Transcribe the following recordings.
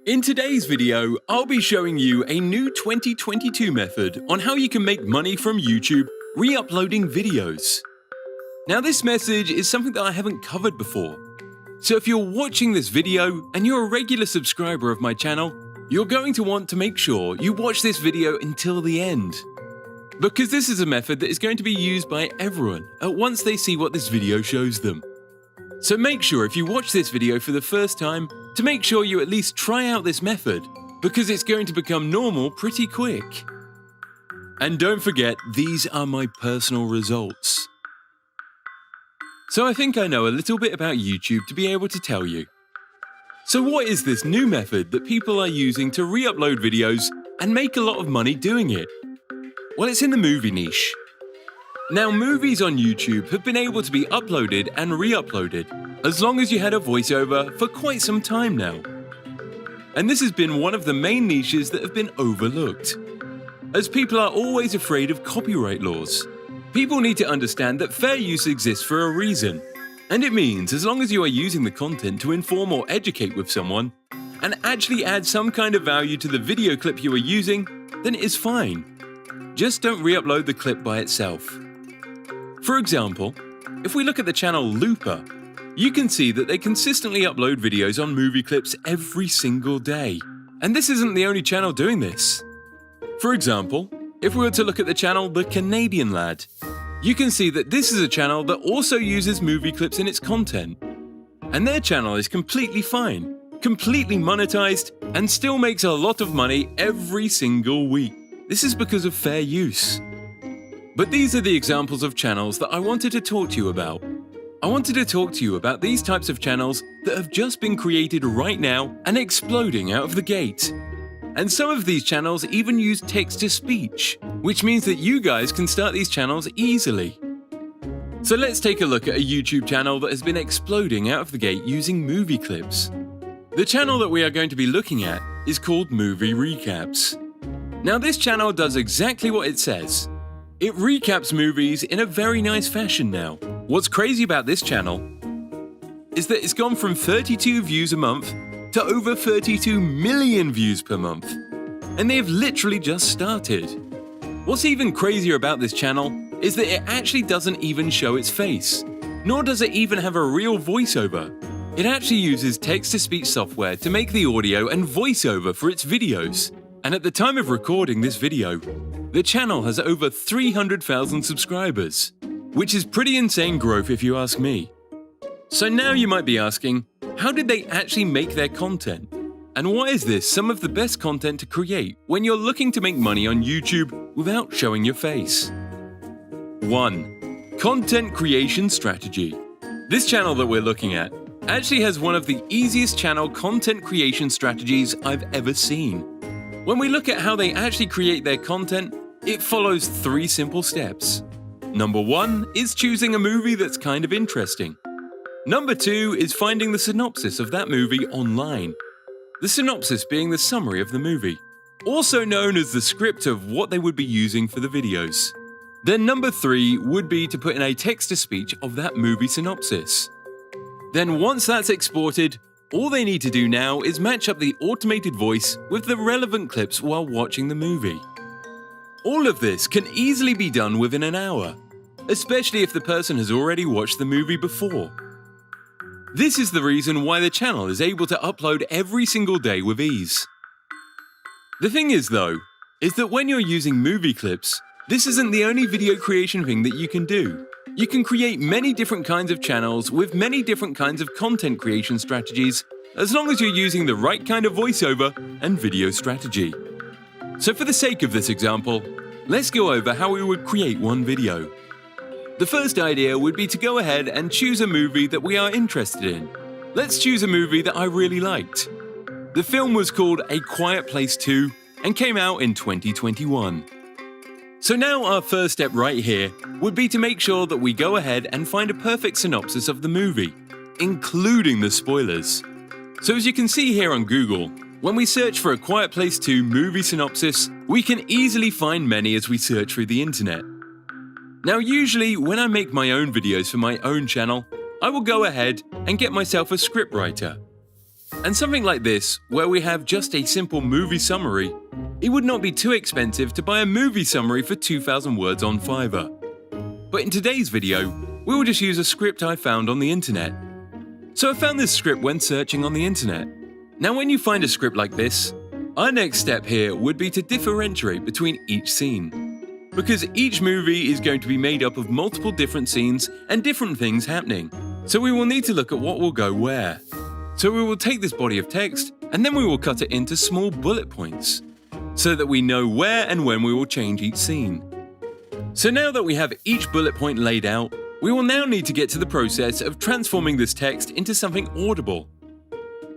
In today's video, I'll be showing you a new 2022 method on how you can make money from YouTube re-uploading videos. Now this message is something that I haven't covered before. So if you're watching this video and you're a regular subscriber of my channel, you're going to want to make sure you watch this video until the end. Because this is a method that is going to be used by everyone once they see what this video shows them. So make sure if you watch this video for the first time to make sure you at least try out this method, because it's going to become normal pretty quick. And don't forget, these are my personal results. So I think I know a little bit about YouTube to be able to tell you. So what is this new method that people are using to re-upload videos and make a lot of money doing it? Well, it's in the movie niche. Now, movies on YouTube have been able to be uploaded and re-uploaded as long as you had a voiceover for quite some time now. And this has been one of the main niches that have been overlooked, as people are always afraid of copyright laws. People need to understand that fair use exists for a reason, and it means as long as you are using the content to inform or educate with someone, and actually add some kind of value to the video clip you are using, then it is fine. Just don't re-upload the clip by itself. For example, if we look at the channel Looper, you can see that they consistently upload videos on movie clips every single day. And this isn't the only channel doing this. For example, if we were to look at the channel The Canadian Lad, you can see that this is a channel that also uses movie clips in its content. And their channel is completely fine, completely monetized, and still makes a lot of money every single week. This is because of fair use. But these are the examples of channels that I wanted to talk to you about. I wanted to talk to you about these types of channels that have just been created right now and exploding out of the gate. And some of these channels even use text-to-speech, which means that you guys can start these channels easily. So let's take a look at a YouTube channel that has been exploding out of the gate using movie clips. The channel that we are going to be looking at is called Movie Recaps. Now this channel does exactly what it says. It recaps movies in a very nice fashion now. What's crazy about this channel is that it's gone from 32 views a month to over 32 million views per month. And they have literally just started. What's even crazier about this channel is that it actually doesn't even show its face, nor does it even have a real voiceover. It actually uses text-to-speech software to make the audio and voiceover for its videos. And at the time of recording this video, the channel has over 300,000 subscribers, which is pretty insane growth if you ask me. So now you might be asking, how did they actually make their content? And why is this some of the best content to create when you're looking to make money on YouTube without showing your face? 1. Content creation strategy. This channel that we're looking at actually has one of the easiest channel content creation strategies I've ever seen. When we look at how they actually create their content, it follows 3 simple steps. Number 1 is choosing a movie that's kind of interesting. Number 2 is finding the synopsis of that movie online. The synopsis being the summary of the movie, also known as the script of what they would be using for the videos. Then number 3 would be to put in a text-to-speech of that movie synopsis. Then once that's exported, all they need to do now is match up the automated voice with the relevant clips while watching the movie. All of this can easily be done within an hour, especially if the person has already watched the movie before. This is the reason why the channel is able to upload every single day with ease. The thing is though, is that when you're using movie clips, this isn't the only video creation thing that you can do. You can create many different kinds of channels with many different kinds of content creation strategies, as long as you're using the right kind of voiceover and video strategy. So for the sake of this example, let's go over how we would create one video. The first idea would be to go ahead and choose a movie that we are interested in. Let's choose a movie that I really liked. The film was called A Quiet Place 2 and came out in 2021. So now our first step right here would be to make sure that we go ahead and find a perfect synopsis of the movie, including the spoilers. So as you can see here on Google, when we search for A Quiet Place 2 movie synopsis, we can easily find many as we search through the internet. Now usually when I make my own videos for my own channel, I will go ahead and get myself a scriptwriter. And something like this, where we have just a simple movie summary, it would not be too expensive to buy a movie summary for 2,000 words on Fiverr. But in today's video, we will just use a script I found on the internet. So I found this script when searching on the internet. Now when you find a script like this, our next step here would be to differentiate between each scene. Because each movie is going to be made up of multiple different scenes and different things happening. So we will need to look at what will go where. So we will take this body of text and then we will cut it into small bullet points, so that we know where and when we will change each scene. So now that we have each bullet point laid out, we will now need to get to the process of transforming this text into something audible.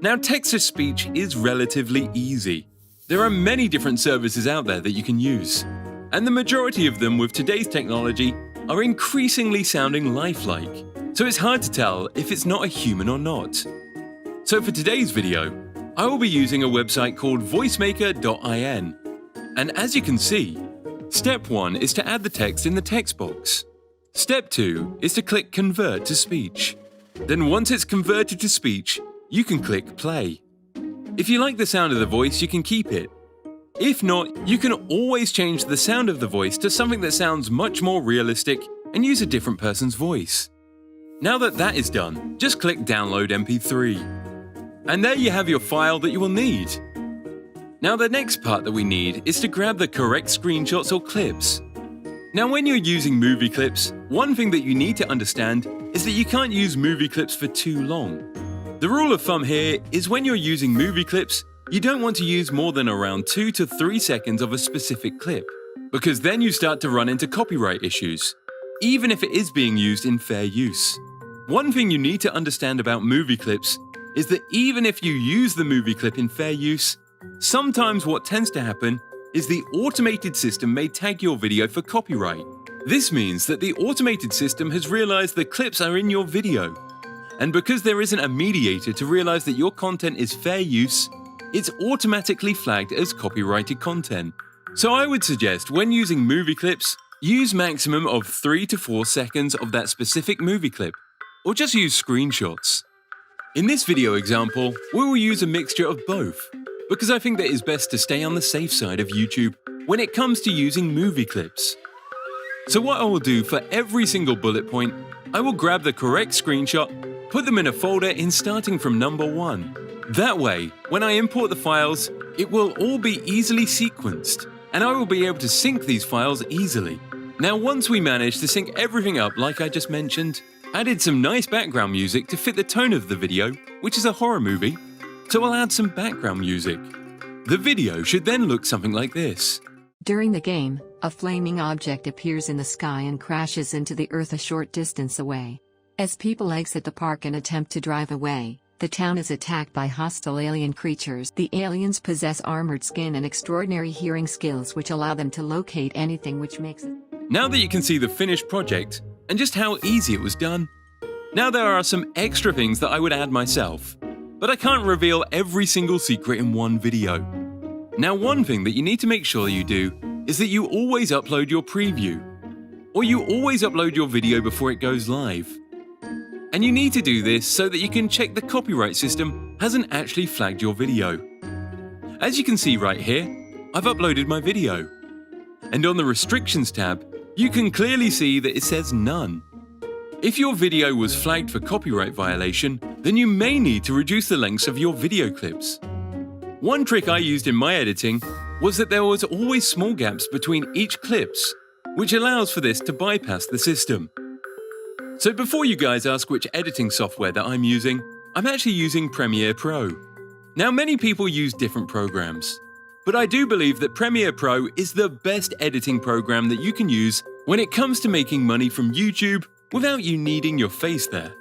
Now text-to-speech is relatively easy. There are many different services out there that you can use, and the majority of them with today's technology are increasingly sounding lifelike, so it's hard to tell if it's not a human or not. So for today's video, I will be using a website called voicemaker.in, and as you can see, Step 1 is to add the text in the text box. Step 2 is to click Convert to Speech. Then once it's converted to speech, you can click Play. If you like the sound of the voice, you can keep it. If not, you can always change the sound of the voice to something that sounds much more realistic and use a different person's voice. Now that that is done, just click Download MP3. And there you have your file that you will need. Now the next part that we need is to grab the correct screenshots or clips. Now when you're using movie clips, one thing that you need to understand is that you can't use movie clips for too long. The rule of thumb here is when you're using movie clips, you don't want to use more than around 2 to 3 seconds of a specific clip, because then you start to run into copyright issues, even if it is being used in fair use. One thing you need to understand about movie clips is that even if you use the movie clip in fair use, sometimes what tends to happen is the automated system may tag your video for copyright. This means that the automated system has realized the clips are in your video. And because there isn't a mediator to realize that your content is fair use, it's automatically flagged as copyrighted content. So I would suggest when using movie clips, use maximum of 3 to 4 seconds of that specific movie clip, or just use screenshots. In this video example, we will use a mixture of both, because I think that it's best to stay on the safe side of YouTube when it comes to using movie clips. So what I will do for every single bullet point, I will grab the correct screenshot, put them in a folder starting from number 1. That way, when I import the files, it will all be easily sequenced, and I will be able to sync these files easily. Now once we manage to sync everything up like I just mentioned, added some nice background music to fit the tone of the video, which is a horror movie, so I'll add some background music. The video should then look something like this. During the game, a flaming object appears in the sky and crashes into the earth a short distance away. As people exit the park and attempt to drive away, the town is attacked by hostile alien creatures. The aliens possess armored skin and extraordinary hearing skills which allow them to locate anything which makes it. Now that you can see the finished project, and just how easy it was done, now there are some extra things that I would add myself. But I can't reveal every single secret in one video. Now one thing that you need to make sure you do is that you always upload your preview, or you always upload your video before it goes live. And you need to do this so that you can check the copyright system hasn't actually flagged your video. As you can see right here, I've uploaded my video. And on the restrictions tab, you can clearly see that it says none. If your video was flagged for copyright violation, then you may need to reduce the lengths of your video clips. One trick I used in my editing was that there was always small gaps between each clips, which allows for this to bypass the system. So before you guys ask which editing software that I'm using, I'm actually using Premiere Pro. Now many people use different programs, but I do believe that Premiere Pro is the best editing program that you can use when it comes to making money from YouTube without you needing your face there.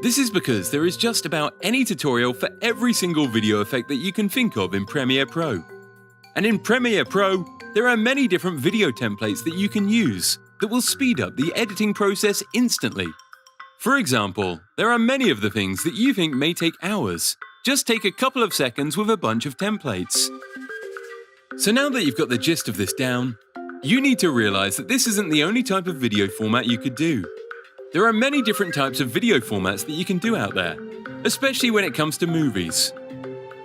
This is because there is just about any tutorial for every single video effect that you can think of in Premiere Pro. And in Premiere Pro, there are many different video templates that you can use that will speed up the editing process instantly. For example, there are many of the things that you think may take hours. Just take a couple of seconds with a bunch of templates. So now that you've got the gist of this down, you need to realize that this isn't the only type of video format you could do. There are many different types of video formats that you can do out there, especially when it comes to movies.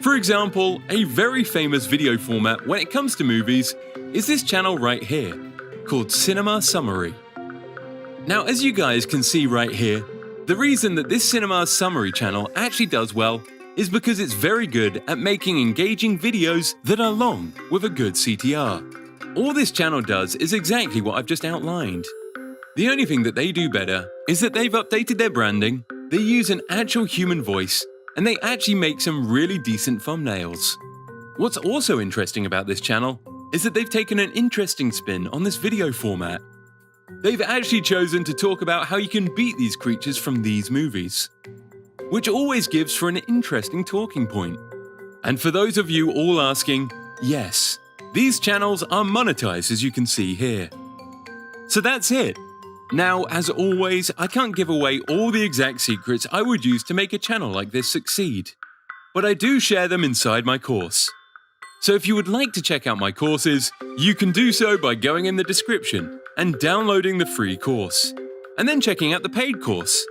For example, a very famous video format when it comes to movies is this channel right here, called Cinema Summary. Now, as you guys can see right here, the reason that this Cinema Summary channel actually does well is because it's very good at making engaging videos that are long with a good CTR. All this channel does is exactly what I've just outlined. The only thing that they do better is that they've updated their branding, they use an actual human voice, and they actually make some really decent thumbnails. What's also interesting about this channel is that they've taken an interesting spin on this video format. They've actually chosen to talk about how you can beat these creatures from these movies, which always gives for an interesting talking point. And for those of you all asking, yes, these channels are monetized as you can see here. So that's it. Now, as always, I can't give away all the exact secrets I would use to make a channel like this succeed, but I do share them inside my course. So if you would like to check out my courses, you can do so by going in the description and downloading the free course, and then checking out the paid course.